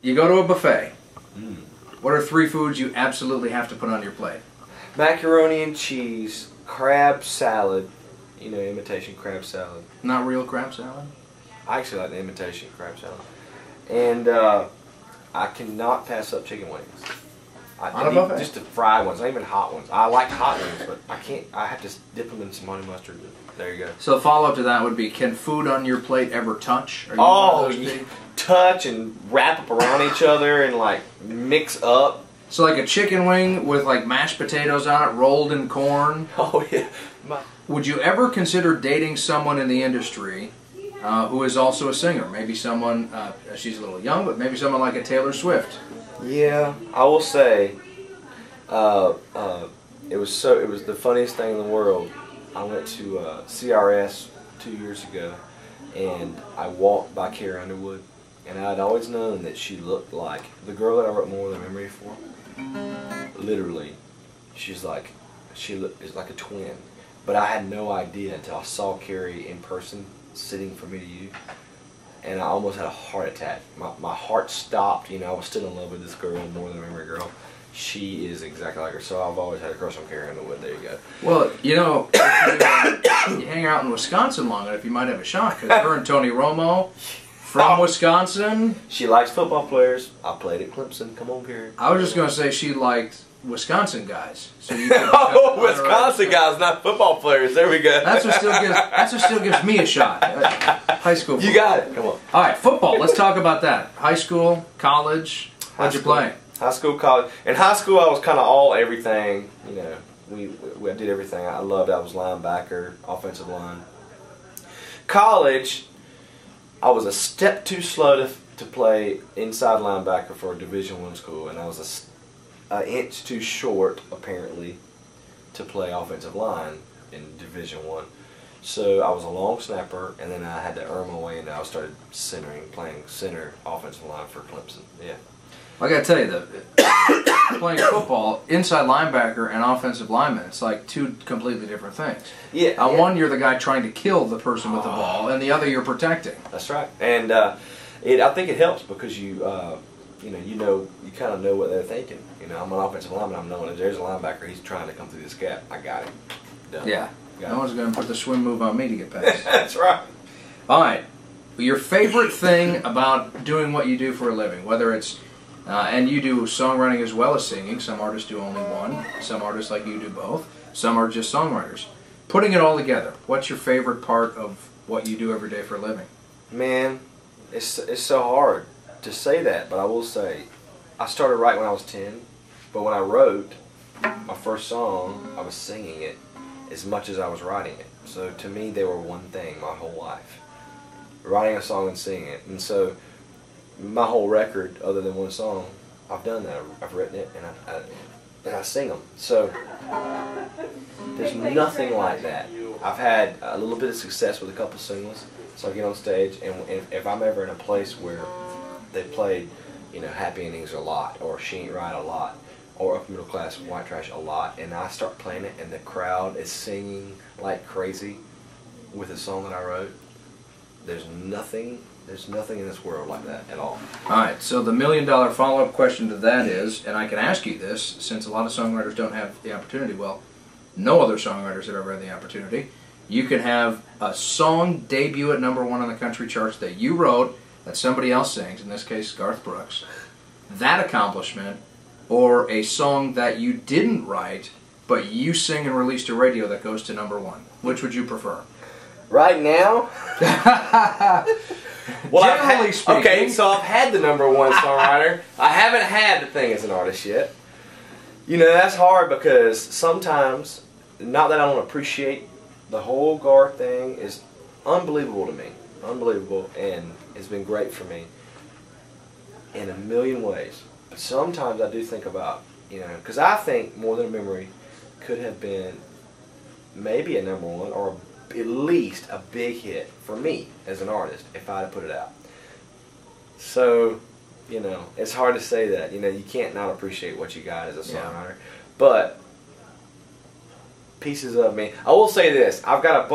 You go to a buffet. What are 3 foods you absolutely have to put on your plate? Macaroni and cheese, crab salad, you know, imitation crab salad. Not real crab salad? I actually like the imitation crab salad. And I cannot pass up chicken wings. On a buffet? Just the fried ones, not even hot ones. I like hot wings, but I can't. I have to dip them in some honey mustard. There you go. So the follow-up to that would be, can food on your plate ever touch? Are you Oh, you touch and wrap up around each other and like mix up. So like a chicken wing with like mashed potatoes on it, rolled in corn. Oh yeah. Would you ever consider dating someone in the industry who is also a singer? Maybe someone, she's a little young, but maybe someone like a Taylor Swift. Yeah, I will say, it was the funniest thing in the world. I went to CRS 2 years ago, and I walked by Carrie Underwood, and I'd always known that she looked like the girl that I wrote More Than a Memory for. Literally, she's like, is like a twin. But I had no idea until I saw Carrie in person, sitting from me to you, and I almost had a heart attack. My heart stopped. You know, I was still in love with this girl, More Than a Memory girl. She is exactly like her, so I've always had a crush on Carrie Underwood. There you go. Well, you know, if you hang out in Wisconsin long enough, you might have a shot, because her and Tony Romo from Wisconsin. She likes football players. I played at Clemson. Come on, Carrie. I was just going to say she liked Wisconsin guys. So you can oh, Wisconsin guys, not football players. There we go. That's what still gives me a shot. High school football. You got it. Come on. All right, football. Let's talk about that. High school, college. How'd you play? High school, college. In high school, I was kind of all everything. You know, we did everything. I loved it. I was linebacker, offensive line. College, I was a step too slow to play inside linebacker for a Division I school, and I was an inch too short, apparently, to play offensive line in Division I. So I was a long snapper, and then I had to earn my way, and I started playing center offensive line for Clemson. Yeah. I got to tell you, playing football, inside linebacker and offensive lineman, it's like 2 completely different things. Yeah. One, you're the guy trying to kill the person with the ball, and the other, you're protecting. That's right. And I think it helps because you kind of know what they're thinking. You know, I'm an offensive lineman. I'm knowing if there's a linebacker, he's trying to come through this gap. I got him. Done. Yeah. No one's going to put the swim move on me to get past. That's right. All right. Your favorite thing about doing what you do for a living, whether it's and you do songwriting as well as singing. Some artists do only one. Some artists like you do both. Some are just songwriters. Putting it all together, what's your favorite part of what you do every day for a living? Man, it's so hard to say that, but I will say, I started writing when I was 10, but when I wrote my first song, I was singing it as much as I was writing it. So to me, they were one thing my whole life. Writing a song and singing it. And so my whole record, other than one song, I've done that. I've written it and I sing them. So there's nothing like that. I've had a little bit of success with a couple singles, so I get on stage, and if I'm ever in a place where they played, you know, Happy Endings a lot, or She Ain't Right a lot, or Upper Middle Class White Trash a lot, and I start playing it, and the crowd is singing like crazy with a song that I wrote, there's nothing in this world like that at all. Alright, so the $1 million follow-up question to that is, and I can ask you this, since a lot of songwriters don't have the opportunity, well, no other songwriters have ever had the opportunity. You can have a song debut at #1 on the country charts that you wrote, that somebody else sings, in this case Garth Brooks. That accomplishment, or a song that you didn't write, but you sing and release to radio that goes to #1. Which would you prefer? Right now? Well, generally speaking. Okay, so I've had the #1 songwriter. I haven't had the thing as an artist yet. You know, that's hard because sometimes, not that I don't appreciate the whole Garth thing, is unbelievable to me. Unbelievable, and it's been great for me in a million ways. But sometimes I do think about, you know, because I think More Than a Memory could have been maybe a #1 or at least a big hit for me as an artist if I had put it out. So, you know, it's hard to say that. You know, you can't not appreciate what you got as a songwriter. Yeah. But pieces of me. I will say this: I've got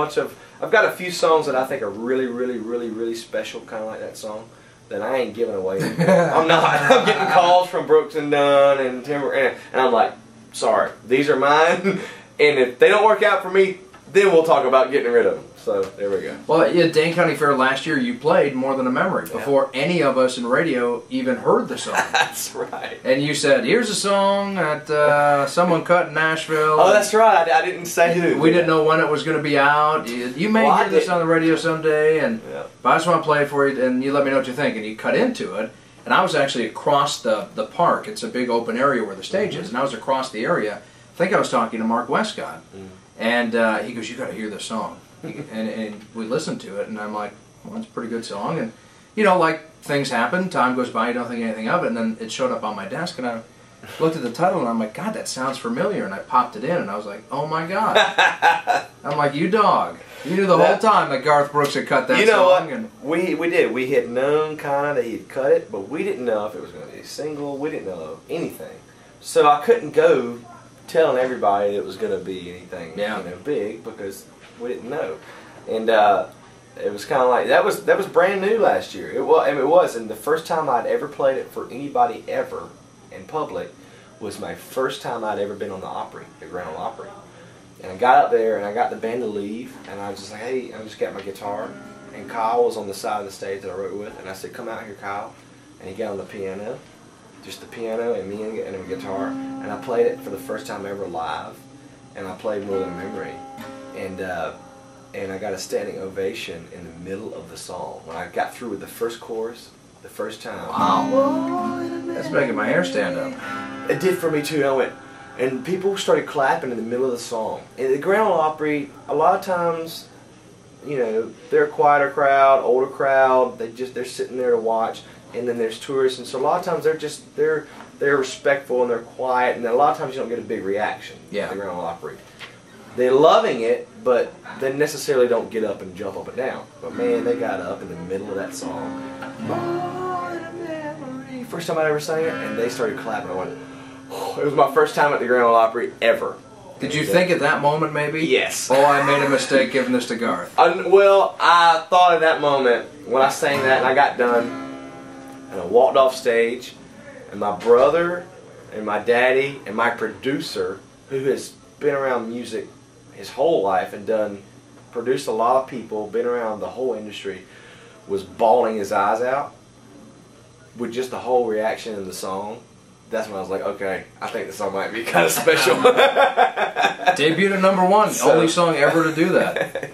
a few songs that I think are really, really, really, really special, kind of like that song. then I ain't giving away anything. I'm not. I'm getting calls from Brooks and Dunn and Timber, and I'm like, sorry, these are mine, and if they don't work out for me, then we'll talk about getting rid of them. So there we go. Well, yeah, Dane County Fair last year, you played More Than a Memory before any of us in radio even heard the song. That's right. And you said, here's a song that someone cut in Nashville. Oh, that's right. I didn't say who. We didn't know when it was going to be out. You may hear this on the radio someday, and but I just want to play it for you, and you let me know what you think. And you cut into it, and I was actually across the park. It's a big open area where the stage is, and I was across the area. I think I was talking to Mark Westcott, and he goes, you got to hear this song. and we listened to it, and I'm like, well, it's a pretty good song. And, you know, like, things happen, time goes by, you don't think anything of it, and then it showed up on my desk, and I looked at the title, and I'm like, God, that sounds familiar, and I popped it in, and I was like, oh my God. I'm like, you dog. You knew the whole time that Garth Brooks had cut that song. You know what? And we did. We had known kind of that he had cut it, but we didn't know if it was going to be a single. We didn't know anything. So I couldn't go telling everybody that it was going to be anything big, because we didn't know. And it was kind of like, that was brand new last year. It was, and the first time I'd ever played it for anybody ever in public was my first time I'd ever been on the Opry, the Grand Ole Opry. And I got up there, and I got the band to leave, and I was just like, hey, I just got my guitar, and Kyle was on the side of the stage that I wrote with, and I said, come out here, Kyle. And he got on the piano, just the piano and me and a guitar, and I played it for the first time ever live, and I played More Than a Memory. And I got a standing ovation in the middle of the song. When I got through with the first chorus, the first time. wow. That's making my hair stand up. It did for me too. I went, and people started clapping in the middle of the song. And the Grand Ole Opry, a lot of times, you know, they're a quieter crowd, older crowd. They're sitting there to watch. And then there's tourists, and so a lot of times they're respectful and they're quiet. And then a lot of times you don't get a big reaction. Yeah. At the Grand Ole Opry. They're loving it, but they necessarily don't get up and jump up and down. But man, they got up in the middle of that song. First time I ever sang it, and they started clapping. I went, oh, it was my first time at the Grand Ole Opry ever. Did you think at that moment, maybe? Yes. Oh, I made a mistake giving this to Garth. Well, I thought at that moment when I sang that and I got done, and I walked off stage, and my brother and my daddy and my producer, who has been around music his whole life and produced a lot of people, been around the whole industry, was bawling his eyes out with just the whole reaction in the song. That's when I was like, okay, I think the song might be kind of special. Debuted at #1, only song ever to do that.